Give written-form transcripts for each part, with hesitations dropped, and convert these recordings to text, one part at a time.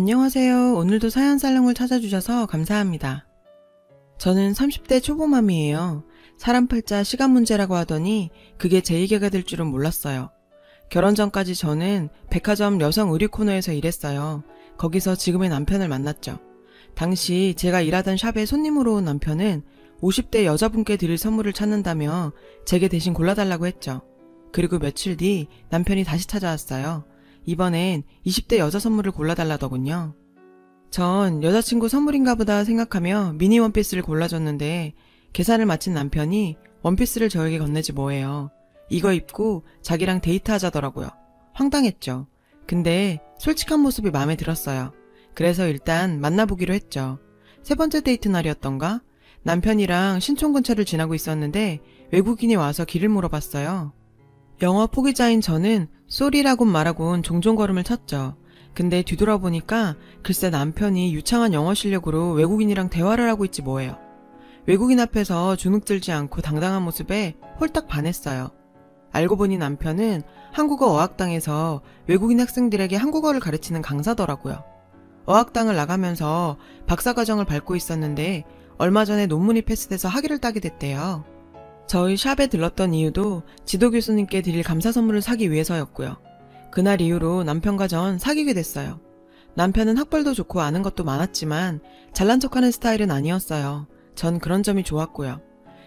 안녕하세요. 오늘도 사연살롱을 찾아주셔서 감사합니다. 저는 30대 초보맘이에요. 사람 팔자 시간 문제라고 하더니 그게 제 얘기가 될 줄은 몰랐어요. 결혼 전까지 저는 백화점 여성 의류 코너에서 일했어요. 거기서 지금의 남편을 만났죠. 당시 제가 일하던 샵에 손님으로 온 남편은 50대 여자분께 드릴 선물을 찾는다며 제게 대신 골라달라고 했죠. 그리고 며칠 뒤 남편이 다시 찾아왔어요. 이번엔 20대 여자 선물을 골라달라더군요. 전 여자친구 선물인가 보다 생각하며 미니 원피스를 골라줬는데 계산을 마친 남편이 원피스를 저에게 건네지 뭐예요. 이거 입고 자기랑 데이트하자더라고요. 황당했죠. 근데 솔직한 모습이 마음에 들었어요. 그래서 일단 만나보기로 했죠. 세 번째 데이트 날이었던가? 남편이랑 신촌 근처를 지나고 있었는데 외국인이 와서 길을 물어봤어요. 영어 포기자인 저는 쏘리라곤 말하곤 종종 걸음을 쳤죠. 근데 뒤돌아보니까 글쎄 남편이 유창한 영어 실력으로 외국인이랑 대화를 하고 있지 뭐예요. 외국인 앞에서 주눅들지 않고 당당한 모습에 홀딱 반했어요. 알고 보니 남편은 한국어 어학당에서 외국인 학생들에게 한국어를 가르치는 강사더라고요. 어학당을 나가면서 박사과정을 밟고 있었는데 얼마 전에 논문이 패스돼서 학위를 따게 됐대요. 저희 샵에 들렀던 이유도 지도 교수님께 드릴 감사 선물을 사기 위해서였고요. 그날 이후로 남편과 전 사귀게 됐어요. 남편은 학벌도 좋고 아는 것도 많았지만 잘난 척하는 스타일은 아니었어요. 전 그런 점이 좋았고요.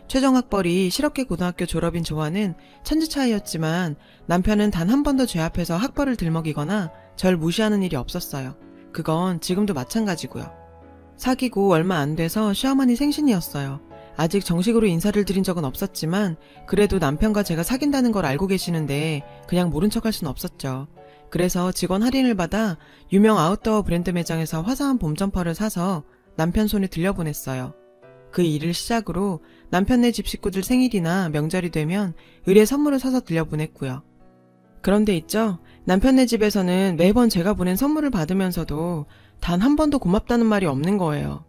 최종 학벌이 실업계 고등학교 졸업인 저와는 천지 차이였지만 남편은 단 한 번도 제 앞에서 학벌을 들먹이거나 절 무시하는 일이 없었어요. 그건 지금도 마찬가지고요. 사귀고 얼마 안 돼서 시어머니 생신이었어요. 아직 정식으로 인사를 드린 적은 없었지만 그래도 남편과 제가 사귄다는 걸 알고 계시는데 그냥 모른 척할 순 없었죠. 그래서 직원 할인을 받아 유명 아웃도어 브랜드 매장에서 화사한 봄 점퍼를 사서 남편 손에 들려보냈어요. 그 일을 시작으로 남편네 집 식구들 생일이나 명절이 되면 의뢰 선물을 사서 들려보냈고요. 그런데 있죠. 남편네 집에서는 매번 제가 보낸 선물을 받으면서도 단 한 번도 고맙다는 말이 없는 거예요.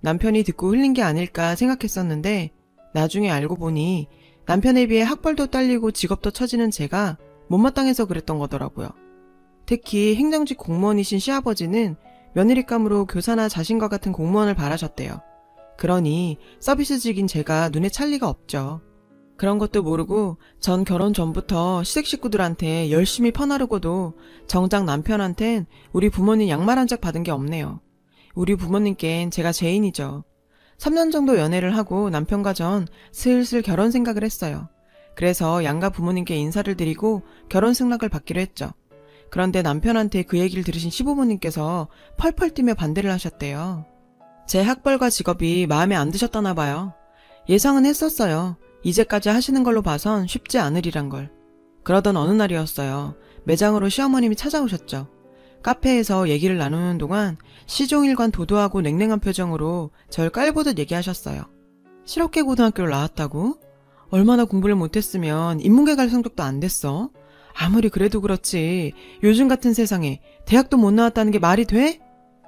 남편이 듣고 흘린 게 아닐까 생각했었는데 나중에 알고 보니 남편에 비해 학벌도 딸리고 직업도 처지는 제가 못마땅해서 그랬던 거더라고요. 특히 행정직 공무원이신 시아버지는 며느리감으로 교사나 자신과 같은 공무원을 바라셨대요. 그러니 서비스직인 제가 눈에 찰 리가 없죠. 그런 것도 모르고 전 결혼 전부터 시댁 식구들한테 열심히 퍼나르고도 정작 남편한텐 우리 부모님 양말 한 짝 받은 게 없네요. 우리 부모님께는 제가 죄인이죠. 3년 정도 연애를 하고 남편과 전 슬슬 결혼 생각을 했어요. 그래서 양가 부모님께 인사를 드리고 결혼 승낙을 받기로 했죠. 그런데 남편한테 그 얘기를 들으신 시부모님께서 펄펄 뛰며 반대를 하셨대요. 제 학벌과 직업이 마음에 안 드셨다나 봐요. 예상은 했었어요. 이제까지 하시는 걸로 봐선 쉽지 않으리란 걸. 그러던 어느 날이었어요. 매장으로 시어머님이 찾아오셨죠. 카페에서 얘기를 나누는 동안 시종일관 도도하고 냉랭한 표정으로 절 깔보듯 얘기하셨어요. 실업계 고등학교를 나왔다고? 얼마나 공부를 못했으면 인문계 갈 성적도 안 됐어? 아무리 그래도 그렇지 요즘 같은 세상에 대학도 못 나왔다는 게 말이 돼?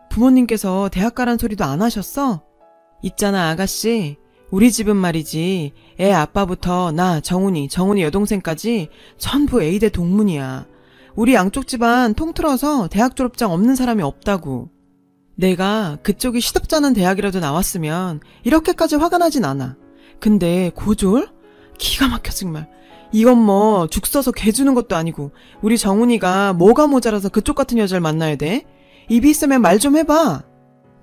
부모님께서 대학 가란 소리도 안 하셨어? 있잖아 아가씨, 우리 집은 말이지 애 아빠부터 나 정훈이 여동생까지 전부 A대 동문이야. 우리 양쪽 집안 통틀어서 대학 졸업장 없는 사람이 없다고. 내가 그쪽이 시덥잖은 대학이라도 나왔으면 이렇게까지 화가 나진 않아. 근데 고졸? 기가 막혀 정말. 이건 뭐 죽 써서 개 주는 것도 아니고 우리 정훈이가 뭐가 모자라서 그쪽 같은 여자를 만나야 돼? 입이 있으면 말 좀 해봐.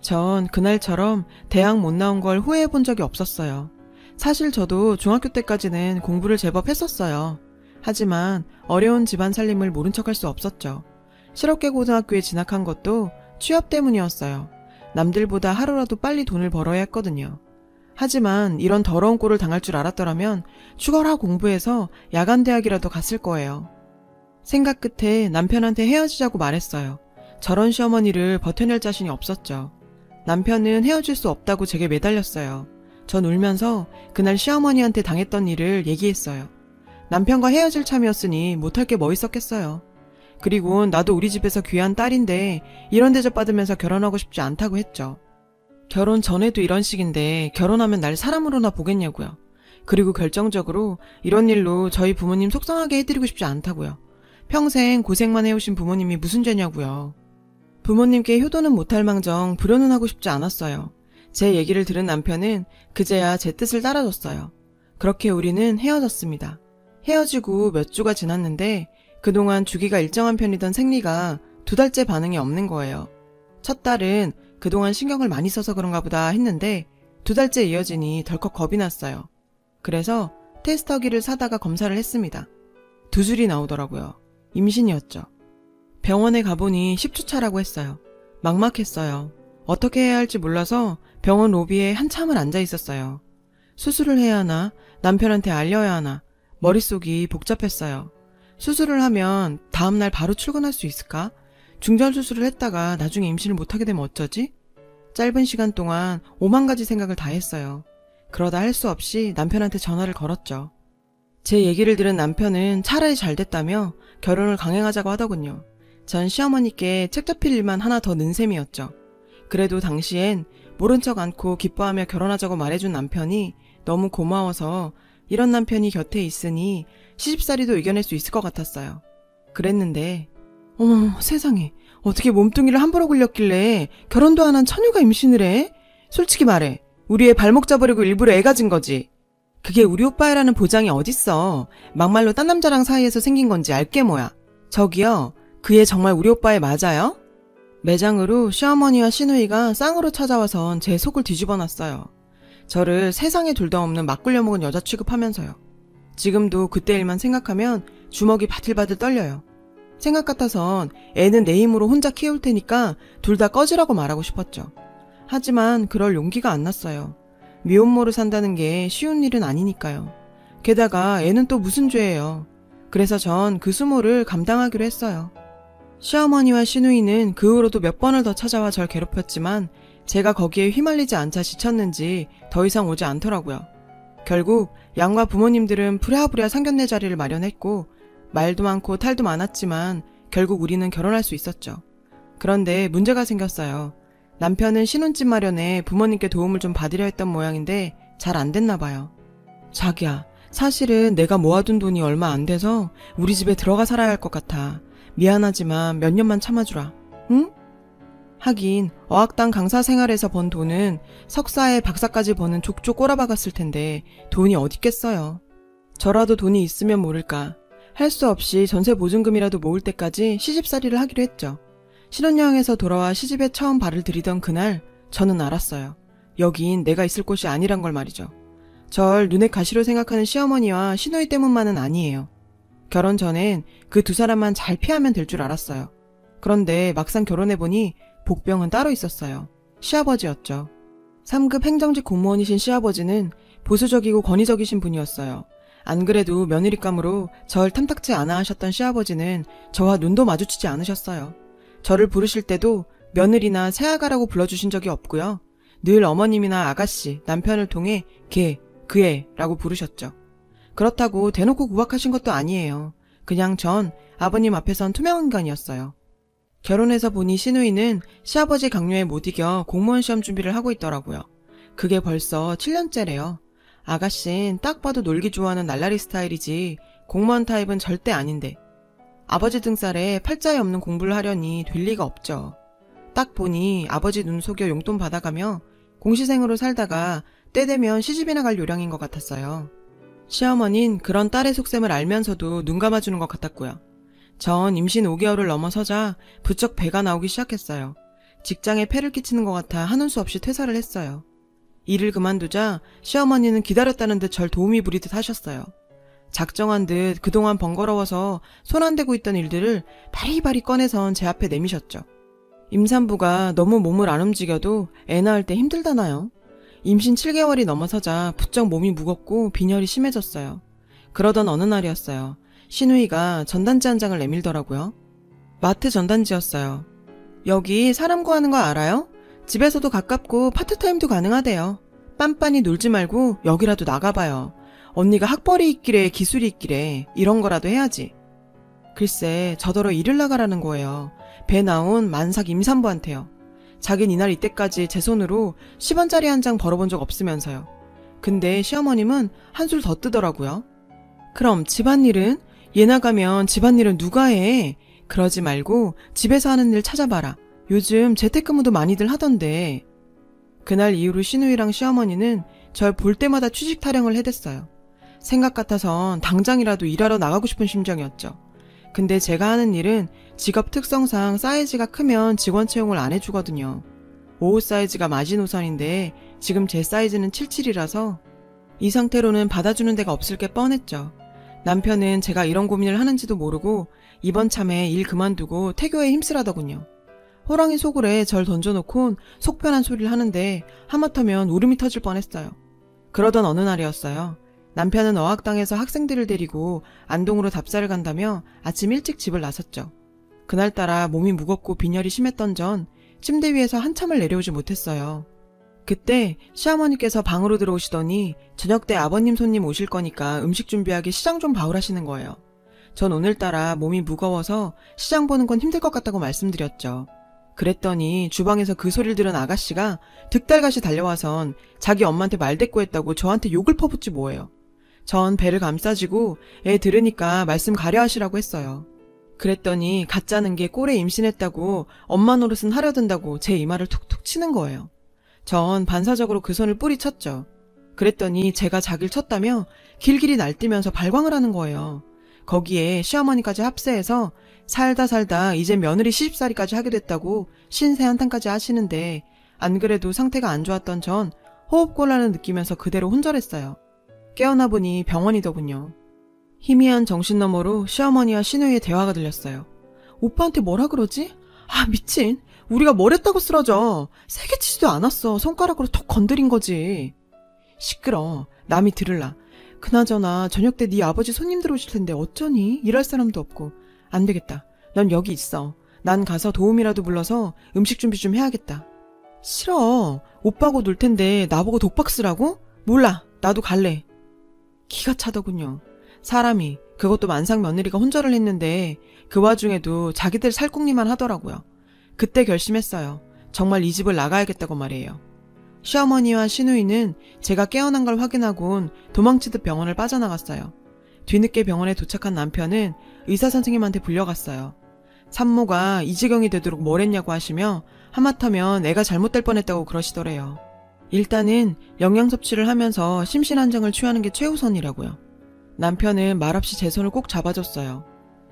전 그날처럼 대학 못 나온 걸 후회해 본 적이 없었어요. 사실 저도 중학교 때까지는 공부를 제법 했었어요. 하지만 어려운 집안 살림을 모른 척할 수 없었죠. 실업계 고등학교에 진학한 것도 취업 때문이었어요. 남들보다 하루라도 빨리 돈을 벌어야 했거든요. 하지만 이런 더러운 꼴을 당할 줄 알았더라면 죽어라 공부해서 야간 대학이라도 갔을 거예요. 생각 끝에 남편한테 헤어지자고 말했어요. 저런 시어머니를 버텨낼 자신이 없었죠. 남편은 헤어질 수 없다고 제게 매달렸어요. 전 울면서 그날 시어머니한테 당했던 일을 얘기했어요. 남편과 헤어질 참이었으니 못할 게 뭐 있었겠어요. 그리고 나도 우리 집에서 귀한 딸인데 이런 대접 받으면서 결혼하고 싶지 않다고 했죠. 결혼 전에도 이런 식인데 결혼하면 날 사람으로나 보겠냐고요. 그리고 결정적으로 이런 일로 저희 부모님 속상하게 해드리고 싶지 않다고요. 평생 고생만 해오신 부모님이 무슨 죄냐고요. 부모님께 효도는 못할 망정 불효는 하고 싶지 않았어요. 제 얘기를 들은 남편은 그제야 제 뜻을 따라줬어요. 그렇게 우리는 헤어졌습니다. 헤어지고 몇 주가 지났는데 그동안 주기가 일정한 편이던 생리가 2달째 반응이 없는 거예요. 첫 달은 그동안 신경을 많이 써서 그런가 보다 했는데 2달째 이어지니 덜컥 겁이 났어요. 그래서 테스터기를 사다가 검사를 했습니다. 2줄이 나오더라고요. 임신이었죠. 병원에 가보니 10주차라고 했어요. 막막했어요. 어떻게 해야 할지 몰라서 병원 로비에 한참을 앉아 있었어요. 수술을 해야 하나, 남편한테 알려야 하나, 머릿속이 복잡했어요. 수술을 하면 다음날 바로 출근할 수 있을까? 중절 수술을 했다가 나중에 임신을 못하게 되면 어쩌지? 짧은 시간 동안 5만 가지 생각을 다 했어요. 그러다 할 수 없이 남편한테 전화를 걸었죠. 제 얘기를 들은 남편은 차라리 잘 됐다며 결혼을 강행하자고 하더군요. 전 시어머니께 책 잡힐 일만 하나 더 는 셈이었죠. 그래도 당시엔 모른 척 않고 기뻐하며 결혼하자고 말해준 남편이 너무 고마워서 이런 남편이 곁에 있으니 시집살이도 이겨낼 수 있을 것 같았어요. 그랬는데 어머 세상에 어떻게 몸뚱이를 함부로 굴렸길래 결혼도 안 한 처녀가 임신을 해? 솔직히 말해 우리 애 발목 잡으려고 일부러 애 가진 거지. 그게 우리 오빠애라는 보장이 어딨어. 막말로 딴 남자랑 사이에서 생긴 건지 알게 뭐야. 저기요 그 애 정말 우리 오빠애 맞아요? 매장으로 시어머니와 시누이가 쌍으로 찾아와선 제 속을 뒤집어 놨어요. 저를 세상에 둘 다 없는 막 굴려먹은 여자 취급하면서요. 지금도 그때 일만 생각하면 주먹이 바들바들 떨려요. 생각 같아선 애는 내 힘으로 혼자 키울 테니까 둘 다 꺼지라고 말하고 싶었죠. 하지만 그럴 용기가 안 났어요. 미혼모로 산다는 게 쉬운 일은 아니니까요. 게다가 애는 또 무슨 죄예요. 그래서 전 그 수모를 감당하기로 했어요. 시어머니와 시누이는 그 후로도 몇 번을 더 찾아와 절 괴롭혔지만 제가 거기에 휘말리지 않자 지쳤는지 더 이상 오지 않더라고요. 결국 양가 부모님들은 부랴부랴 상견례 자리를 마련했고 말도 많고 탈도 많았지만 결국 우리는 결혼할 수 있었죠. 그런데 문제가 생겼어요. 남편은 신혼집 마련에 부모님께 도움을 좀 받으려 했던 모양인데 잘 안 됐나 봐요. 자기야, 사실은 내가 모아둔 돈이 얼마 안 돼서 우리 집에 들어가 살아야 할 것 같아. 미안하지만 몇 년만 참아주라. 응? 하긴 어학당 강사 생활에서 번 돈은 석사에 박사까지 버는 족족 꼬라박았을 텐데 돈이 어딨겠어요. 저라도 돈이 있으면 모를까. 할 수 없이 전세 보증금이라도 모을 때까지 시집살이를 하기로 했죠. 신혼여행에서 돌아와 시집에 처음 발을 들이던 그날 저는 알았어요. 여긴 내가 있을 곳이 아니란 걸 말이죠. 절 눈에 가시로 생각하는 시어머니와 시누이 때문만은 아니에요. 결혼 전엔 그 2사람만 잘 피하면 될 줄 알았어요. 그런데 막상 결혼해보니 복병은 따로 있었어요. 시아버지였죠. 3급 행정직 공무원이신 시아버지는 보수적이고 권위적이신 분이었어요. 안 그래도 며느리감으로 절 탐탁지 않아 하셨던 시아버지는 저와 눈도 마주치지 않으셨어요. 저를 부르실 때도 며느리나 새아가라고 불러주신 적이 없고요. 늘 어머님이나 아가씨, 남편을 통해 걔, 그애라고 부르셨죠. 그렇다고 대놓고 구박하신 것도 아니에요. 그냥 전 아버님 앞에선 투명 인간이었어요. 결혼해서 보니 시누이는 시아버지 강요에 못 이겨 공무원 시험 준비를 하고 있더라고요. 그게 벌써 7년째래요. 아가씨는 딱 봐도 놀기 좋아하는 날라리 스타일이지 공무원 타입은 절대 아닌데 아버지 등살에 팔자에 없는 공부를 하려니 될 리가 없죠. 딱 보니 아버지 눈 속여 용돈 받아가며 공시생으로 살다가 때 되면 시집이나 갈 요량인 것 같았어요. 시어머니는 그런 딸의 속셈을 알면서도 눈 감아주는 것 같았고요. 전 임신 5개월을 넘어서자 부쩍 배가 나오기 시작했어요. 직장에 폐를 끼치는 것 같아 하는 수 없이 퇴사를 했어요. 일을 그만두자 시어머니는 기다렸다는 듯 절 도우미 부리듯 하셨어요. 작정한 듯 그동안 번거로워서 손 안 대고 있던 일들을 바리바리 꺼내선 제 앞에 내미셨죠. 임산부가 너무 몸을 안 움직여도 애 낳을 때 힘들다나요? 임신 7개월이 넘어서자 부쩍 몸이 무겁고 빈혈이 심해졌어요. 그러던 어느 날이었어요. 시누이가 전단지 한 장을 내밀더라고요. 마트 전단지였어요. 여기 사람 구하는 거 알아요? 집에서도 가깝고 파트타임도 가능하대요. 빤빤히 놀지 말고 여기라도 나가봐요. 언니가 학벌이 있기래 기술이 있기래 이런 거라도 해야지. 글쎄 저더러 일을 나가라는 거예요. 배 나온 만삭 임산부한테요. 자긴 이날 이때까지 제 손으로 10원짜리 한 장 벌어본 적 없으면서요. 근데 시어머님은 한술 더 뜨더라고요. 그럼 집안일은? 얘 나가면 집안일은 누가 해? 그러지 말고 집에서 하는 일 찾아봐라. 요즘 재택근무도 많이들 하던데. 그날 이후로 신우이랑 시어머니는 절 볼 때마다 취직 타령을 해댔어요. 생각 같아선 당장이라도 일하러 나가고 싶은 심정이었죠. 근데 제가 하는 일은 직업 특성상 사이즈가 크면 직원 채용을 안 해주거든요. 55 사이즈가 마지노선인데 지금 제 사이즈는 77이라서 이 상태로는 받아주는 데가 없을 게 뻔했죠. 남편은 제가 이런 고민을 하는지도 모르고 이번 참에 일 그만두고 태교에 힘쓰라더군요. 호랑이 속을에 절 던져놓곤 속 편한 소리를 하는데 하마터면 울음이 터질 뻔했어요. 그러던 어느 날이었어요. 남편은 어학당에서 학생들을 데리고 안동으로 답사를 간다며 아침 일찍 집을 나섰죠. 그날따라 몸이 무겁고 빈혈이 심했던 전 침대 위에서 한참을 내려오지 못했어요. 그때 시어머니께서 방으로 들어오시더니 저녁 때 아버님 손님 오실 거니까 음식 준비하기 시장 좀 봐오라시는 거예요. 전 오늘따라 몸이 무거워서 시장 보는 건 힘들 것 같다고 말씀드렸죠. 그랬더니 주방에서 그 소리를 들은 아가씨가 득달같이 달려와선 자기 엄마한테 말대꾸했다고 저한테 욕을 퍼붓지 뭐예요. 전 배를 감싸지고 애 들으니까 말씀 가려 하시라고 했어요. 그랬더니 가짜는 게 꼴에 임신했다고 엄마 노릇은 하려 든다고 제 이마를 툭툭 치는 거예요. 전 반사적으로 그 손을 뿌리쳤죠. 그랬더니 제가 자기를 쳤다며 길길이 날뛰면서 발광을 하는 거예요. 거기에 시어머니까지 합세해서 살다 이제 며느리 시집살이까지 하게 됐다고 신세 한탄까지 하시는데 안 그래도 상태가 안 좋았던 전 호흡곤란을 느끼면서 그대로 혼절했어요. 깨어나 보니 병원이더군요. 희미한 정신너머로 시어머니와 시누이의 대화가 들렸어요. 오빠한테 뭐라 그러지? 아 미친. 우리가 뭘 했다고 쓰러져. 세게 치지도 않았어. 손가락으로 톡 건드린 거지. 시끄러. 남이 들을라. 그나저나 저녁 때 네 아버지 손님들 오실 텐데 어쩌니? 일할 사람도 없고. 안 되겠다. 넌 여기 있어. 난 가서 도움이라도 불러서 음식 준비 좀 해야겠다. 싫어. 오빠하고 놀 텐데 나보고 독박 쓰라고? 몰라. 나도 갈래. 기가 차더군요. 사람이 그것도 만삭 며느리가 혼절을 했는데 그 와중에도 자기들 살궁리만 하더라고요. 그때 결심했어요. 정말 이 집을 나가야겠다고 말이에요. 시어머니와 시누이는 제가 깨어난 걸 확인하곤 도망치듯 병원을 빠져나갔어요. 뒤늦게 병원에 도착한 남편은 의사 선생님한테 불려갔어요. 산모가 이 지경이 되도록 뭘 했냐고 하시며 하마터면 애가 잘못될 뻔했다고 그러시더래요. 일단은 영양 섭취를 하면서 심신안정을 취하는 게 최우선이라고요. 남편은 말없이 제 손을 꼭 잡아줬어요.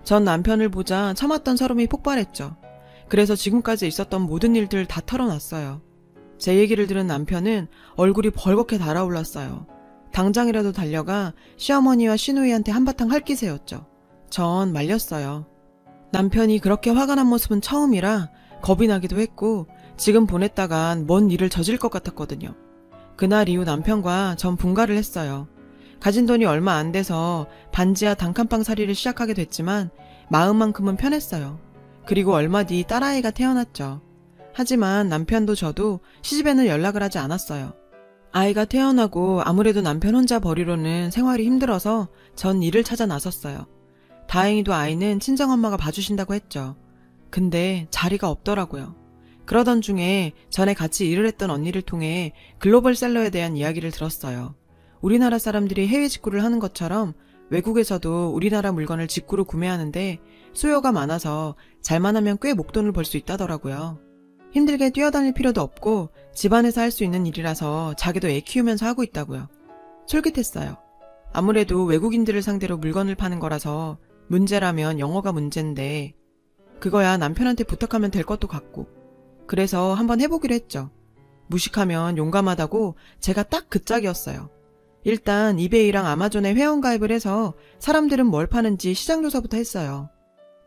전 남편을 보자 참았던 서름이 폭발했죠. 그래서 지금까지 있었던 모든 일들 다 털어놨어요. 제 얘기를 들은 남편은 얼굴이 벌겋게 달아올랐어요. 당장이라도 달려가 시어머니와 시누이한테 한바탕 할기세였죠. 전 말렸어요. 남편이 그렇게 화가 난 모습은 처음이라 겁이 나기도 했고 지금 보냈다간 뭔 일을 저질 것 같았거든요. 그날 이후 남편과 전 분가를 했어요. 가진 돈이 얼마 안 돼서 반지하 단칸방 살이를 시작하게 됐지만 마음만큼은 편했어요. 그리고 얼마 뒤 딸아이가 태어났죠. 하지만 남편도 저도 시집에는 연락을 하지 않았어요. 아이가 태어나고 아무래도 남편 혼자 버리로는 생활이 힘들어서 전 일을 찾아 나섰어요. 다행히도 아이는 친정엄마가 봐주신다고 했죠. 근데 자리가 없더라고요. 그러던 중에 전에 같이 일을 했던 언니를 통해 글로벌셀러에 대한 이야기를 들었어요. 우리나라 사람들이 해외 직구를 하는 것처럼 외국에서도 우리나라 물건을 직구로 구매하는데 수요가 많아서 잘만 하면 꽤 목돈을 벌 수 있다더라고요. 힘들게 뛰어다닐 필요도 없고 집안에서 할 수 있는 일이라서 자기도 애 키우면서 하고 있다고요. 솔깃했어요. 아무래도 외국인들을 상대로 물건을 파는 거라서 문제라면 영어가 문제인데 그거야 남편한테 부탁하면 될 것도 같고 그래서 한번 해보기로 했죠. 무식하면 용감하다고 제가 딱 그 짝이었어요. 일단 이베이랑 아마존에 회원가입을 해서 사람들은 뭘 파는지 시장조사부터 했어요.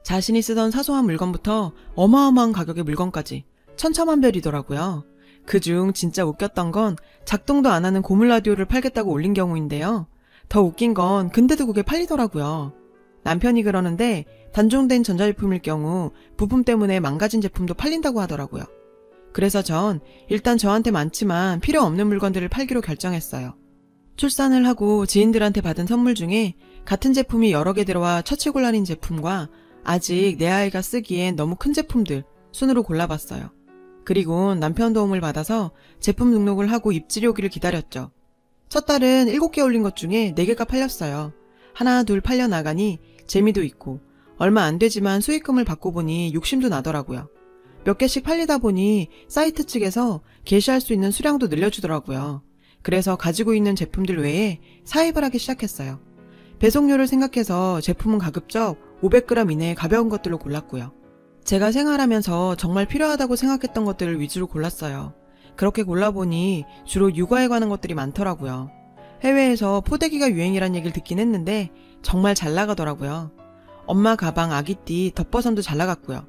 자신이 쓰던 사소한 물건부터 어마어마한 가격의 물건까지 천차만별이더라고요. 그중 진짜 웃겼던 건 작동도 안 하는 고물 라디오를 팔겠다고 올린 경우인데요. 더 웃긴 건 근데도 그게 팔리더라고요. 남편이 그러는데 단종된 전자제품일 경우 부품 때문에 망가진 제품도 팔린다고 하더라고요. 그래서 전 일단 저한테 많지만 필요 없는 물건들을 팔기로 결정했어요. 출산을 하고 지인들한테 받은 선물 중에 같은 제품이 여러 개 들어와 처치곤란인 제품과 아직 내 아이가 쓰기엔 너무 큰 제품들 순으로 골라봤어요. 그리고 남편 도움을 받아서 제품 등록을 하고 입질이 오기를 기다렸죠. 첫 달은 7개 올린 것 중에 4개가 팔렸어요. 하나 둘 팔려나가니 재미도 있고 얼마 안 되지만 수익금을 받고 보니 욕심도 나더라고요. 몇 개씩 팔리다 보니 사이트 측에서 게시할 수 있는 수량도 늘려주더라고요. 그래서 가지고 있는 제품들 외에 사입을 하기 시작했어요. 배송료를 생각해서 제품은 가급적 500g 이내의 가벼운 것들로 골랐고요. 제가 생활하면서 정말 필요하다고 생각했던 것들을 위주로 골랐어요. 그렇게 골라보니 주로 육아에 관한 것들이 많더라고요. 해외에서 포대기가 유행이란 얘기를 듣긴 했는데 정말 잘 나가더라고요. 엄마 가방, 아기띠, 덮버선도 잘 나갔고요.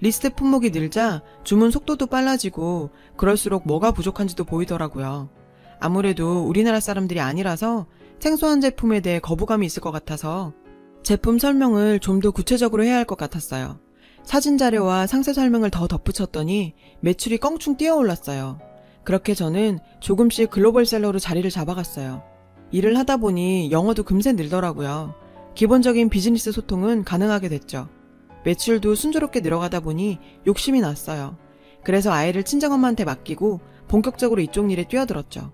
리스트 품목이 늘자 주문 속도도 빨라지고 그럴수록 뭐가 부족한지도 보이더라고요. 아무래도 우리나라 사람들이 아니라서 생소한 제품에 대해 거부감이 있을 것 같아서 제품 설명을 좀 더 구체적으로 해야 할 것 같았어요. 사진 자료와 상세 설명을 더 덧붙였더니 매출이 껑충 뛰어올랐어요. 그렇게 저는 조금씩 글로벌셀러로 자리를 잡아갔어요. 일을 하다 보니 영어도 금세 늘더라고요. 기본적인 비즈니스 소통은 가능하게 됐죠. 매출도 순조롭게 늘어가다 보니 욕심이 났어요. 그래서 아이를 친정엄마한테 맡기고 본격적으로 이쪽 일에 뛰어들었죠.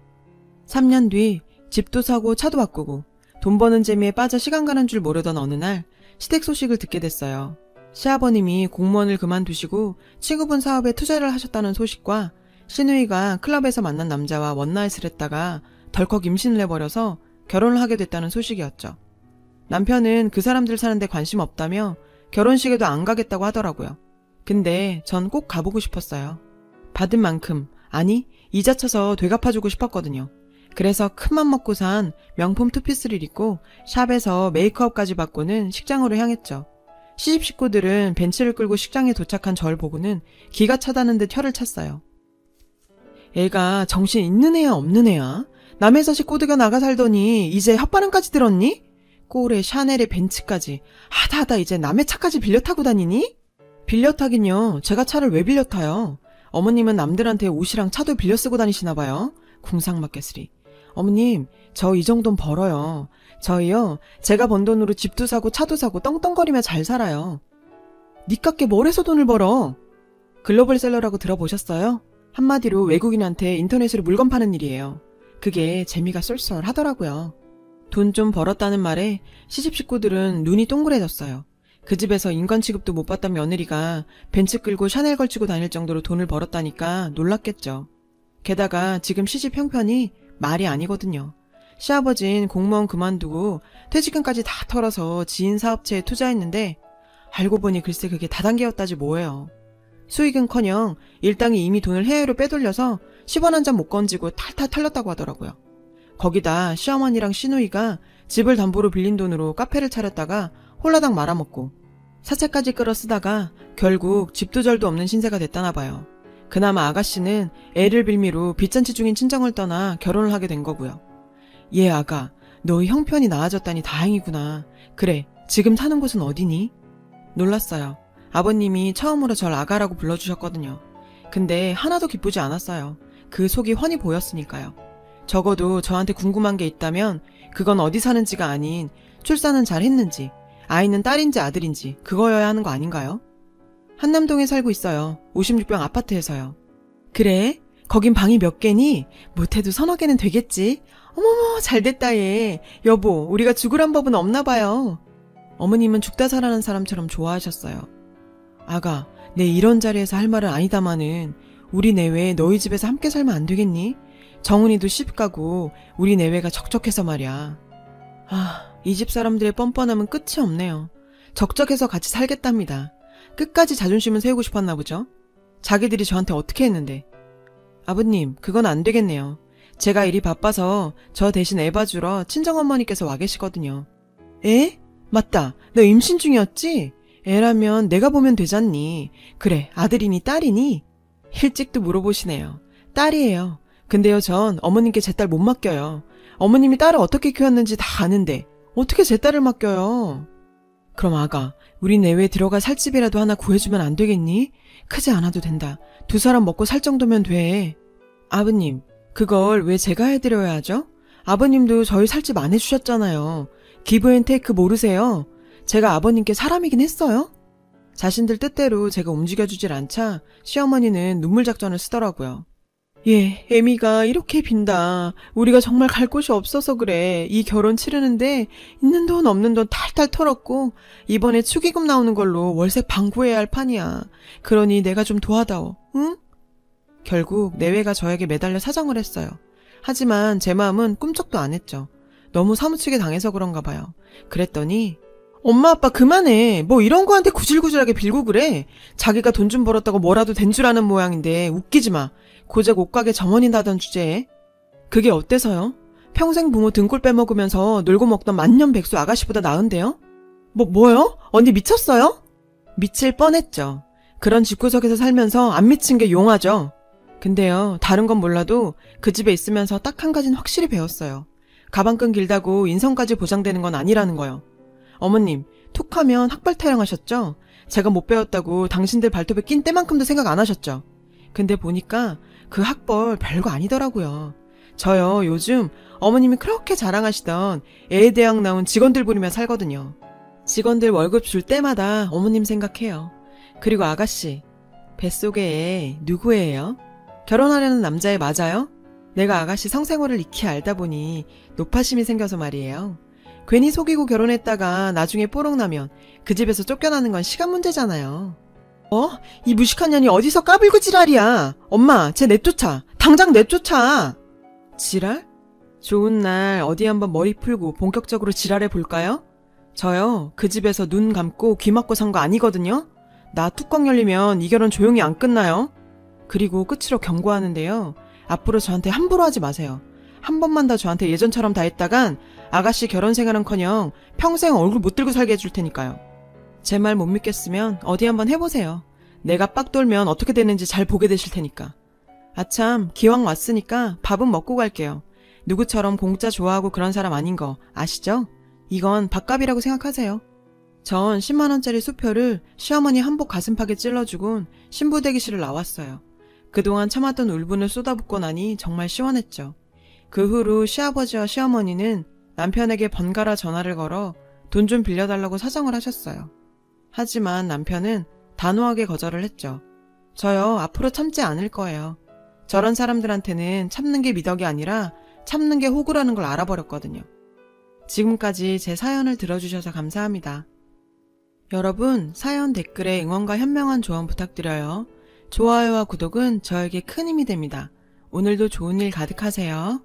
3년 뒤 집도 사고 차도 바꾸고 돈 버는 재미에 빠져 시간 가는 줄 모르던 어느 날 시댁 소식을 듣게 됐어요. 시아버님이 공무원을 그만두시고 친구분 사업에 투자를 하셨다는 소식과 시누이가 클럽에서 만난 남자와 원나잇을 했다가 덜컥 임신을 해버려서 결혼을 하게 됐다는 소식이었죠. 남편은 그 사람들 사는데 관심 없다며 결혼식에도 안 가겠다고 하더라고요. 근데 전 꼭 가보고 싶었어요. 받은 만큼, 아니 이자 쳐서 되갚아주고 싶었거든요. 그래서 큰맘 먹고 산 명품 투피스를 입고 샵에서 메이크업까지 받고는 식장으로 향했죠. 시집 식구들은 벤츠를 끌고 식장에 도착한 절 보고는 기가 차다는 듯 혀를 찼어요. 애가 정신 있는 애야 없는 애야? 남의 자식 꼬드겨 나가 살더니 이제 혓바람까지 들었니? 꼴에 샤넬에 벤츠까지 하다하다 이제 남의 차까지 빌려 타고 다니니? 빌려 타긴요. 제가 차를 왜 빌려 타요? 어머님은 남들한테 옷이랑 차도 빌려 쓰고 다니시나 봐요. 궁상맞겠으리. 어머님, 저 이 정도는 벌어요. 저희요, 제가 번 돈으로 집도 사고 차도 사고 떵떵거리며 잘 살아요. 니깎게 뭘 해서 돈을 벌어? 글로벌셀러라고 들어보셨어요? 한마디로 외국인한테 인터넷으로 물건 파는 일이에요. 그게 재미가 쏠쏠하더라고요. 돈 좀 벌었다는 말에 시집 식구들은 눈이 동그래졌어요. 그 집에서 인권 취급도 못 받던 며느리가 벤츠 끌고 샤넬 걸치고 다닐 정도로 돈을 벌었다니까 놀랐겠죠. 게다가 지금 시집 형편이 말이 아니거든요. 시아버진 공무원 그만두고 퇴직금까지 다 털어서 지인 사업체에 투자했는데 알고 보니 글쎄 그게 다단계였다지 뭐예요. 수익은커녕 일당이 이미 돈을 해외로 빼돌려서 10원 한 잔 못 건지고 탈탈 털렸다고 하더라고요. 거기다 시어머니랑 시누이가 집을 담보로 빌린 돈으로 카페를 차렸다가 홀라당 말아먹고 사채까지 끌어 쓰다가 결국 집도 절도 없는 신세가 됐다나 봐요. 그나마 아가씨는 애를 빌미로 빚잔치 중인 친정을 떠나 결혼을 하게 된 거고요. 예 아가, 너희 형편이 나아졌다니 다행이구나. 그래, 지금 사는 곳은 어디니? 놀랐어요. 아버님이 처음으로 절 아가라고 불러주셨거든요. 근데 하나도 기쁘지 않았어요. 그 속이 훤히 보였으니까요. 적어도 저한테 궁금한 게 있다면 그건 어디 사는지가 아닌 출산은 잘 했는지, 아이는 딸인지 아들인지 그거여야 하는 거 아닌가요? 한남동에 살고 있어요. 56평 아파트에서요. 그래? 거긴 방이 몇 개니? 못해도 서너 개는 되겠지? 어머머 잘됐다 얘. 여보 우리가 죽으란 법은 없나 봐요. 어머님은 죽다 살아난 사람처럼 좋아하셨어요. 아가 내 이런 자리에서 할 말은 아니다마는 우리 내외에 너희 집에서 함께 살면 안 되겠니? 정은이도 시집가고 우리 내외가 적적해서 말이야. 이 집 사람들의 뻔뻔함은 끝이 없네요. 적적해서 같이 살겠답니다. 끝까지 자존심은 세우고 싶었나 보죠? 자기들이 저한테 어떻게 했는데. 아버님 그건 안 되겠네요. 제가 일이 바빠서 저 대신 애 봐주러 친정어머니께서 와 계시거든요. 에? 맞다. 너 임신 중이었지? 애라면 내가 보면 되잖니. 그래 아들이니 딸이니? 일찍도 물어보시네요. 딸이에요. 근데요 전 어머님께 제 딸 못 맡겨요. 어머님이 딸을 어떻게 키웠는지 다 아는데 어떻게 제 딸을 맡겨요? 그럼 아가 우리 내외에 들어가 살 집이라도 하나 구해주면 안 되겠니? 크지 않아도 된다. 두 사람 먹고 살 정도면 돼. 아버님 그걸 왜 제가 해드려야 하죠? 아버님도 저희 살 집 안 해주셨잖아요. 기브앤테이크 모르세요? 제가 아버님께 사람이긴 했어요? 자신들 뜻대로 제가 움직여주질 않자 시어머니는 눈물 작전을 쓰더라고요. 예, 애미가 이렇게 빈다. 우리가 정말 갈 곳이 없어서 그래. 이 결혼 치르는데 있는 돈 없는 돈 탈탈 털었고 이번에 축의금 나오는 걸로 월세 방 구해야 할 판이야. 그러니 내가 좀 도와다오. 응? 결국 내외가 저에게 매달려 사정을 했어요. 하지만 제 마음은 꿈쩍도 안 했죠. 너무 사무치게 당해서 그런가 봐요. 그랬더니 엄마 아빠 그만해. 뭐 이런 거한테 구질구질하게 빌고 그래. 자기가 돈 좀 벌었다고 뭐라도 된 줄 아는 모양인데 웃기지 마. 고작 옷가게 점원이라던 주제에. 그게 어때서요? 평생 부모 등골 빼먹으면서 놀고 먹던 만년백수 아가씨보다 나은데요? 뭐요? 언니 미쳤어요? 미칠 뻔했죠. 그런 집구석에서 살면서 안 미친 게 용하죠. 근데요, 다른 건 몰라도 그 집에 있으면서 딱 한 가지는 확실히 배웠어요. 가방끈 길다고 인성까지 보장되는 건 아니라는 거요. 어머님, 툭하면 학벌 타령하셨죠? 제가 못 배웠다고 당신들 발톱에 낀 때만큼도 생각 안 하셨죠? 근데 보니까 그 학벌 별거 아니더라고요. 저요, 요즘 어머님이 그렇게 자랑하시던 애대학 나온 직원들 부리며 살거든요. 직원들 월급 줄 때마다 어머님 생각해요. 그리고 아가씨, 뱃속에 애 누구예요? 결혼하려는 남자애 맞아요? 내가 아가씨 성생활을 익히 알다 보니 노파심이 생겨서 말이에요. 괜히 속이고 결혼했다가 나중에 뽀록 나면 그 집에서 쫓겨나는 건 시간 문제잖아요. 이 무식한 년이 어디서 까불고 지랄이야. 엄마, 쟤 내쫓아. 당장 내쫓아. 지랄? 좋은 날 어디 한번 머리 풀고 본격적으로 지랄해 볼까요? 저요, 그 집에서 눈 감고 귀 막고 산 거 아니거든요? 나 뚜껑 열리면 이 결혼 조용히 안 끝나요? 그리고 끝으로 경고하는데요. 앞으로 저한테 함부로 하지 마세요. 한 번만 더 저한테 예전처럼 다 했다간 아가씨 결혼 생활은커녕 평생 얼굴 못 들고 살게 해줄 테니까요. 제 말 못 믿겠으면 어디 한번 해보세요. 내가 빡 돌면 어떻게 되는지 잘 보게 되실 테니까. 아참, 기왕 왔으니까 밥은 먹고 갈게요. 누구처럼 공짜 좋아하고 그런 사람 아닌 거 아시죠? 이건 밥값이라고 생각하세요. 전 10만원짜리 수표를 시어머니 한복 가슴팍에 찔러주곤 신부 대기실을 나왔어요. 그동안 참았던 울분을 쏟아붓고 나니 정말 시원했죠. 그 후로 시아버지와 시어머니는 남편에게 번갈아 전화를 걸어 돈 좀 빌려달라고 사정을 하셨어요. 하지만 남편은 단호하게 거절을 했죠. 저요, 앞으로 참지 않을 거예요. 저런 사람들한테는 참는 게 미덕이 아니라 참는 게 호구라는 걸 알아버렸거든요. 지금까지 제 사연을 들어주셔서 감사합니다. 여러분, 사연 댓글에 응원과 현명한 조언 부탁드려요. 좋아요와 구독은 저에게 큰 힘이 됩니다. 오늘도 좋은 일 가득하세요.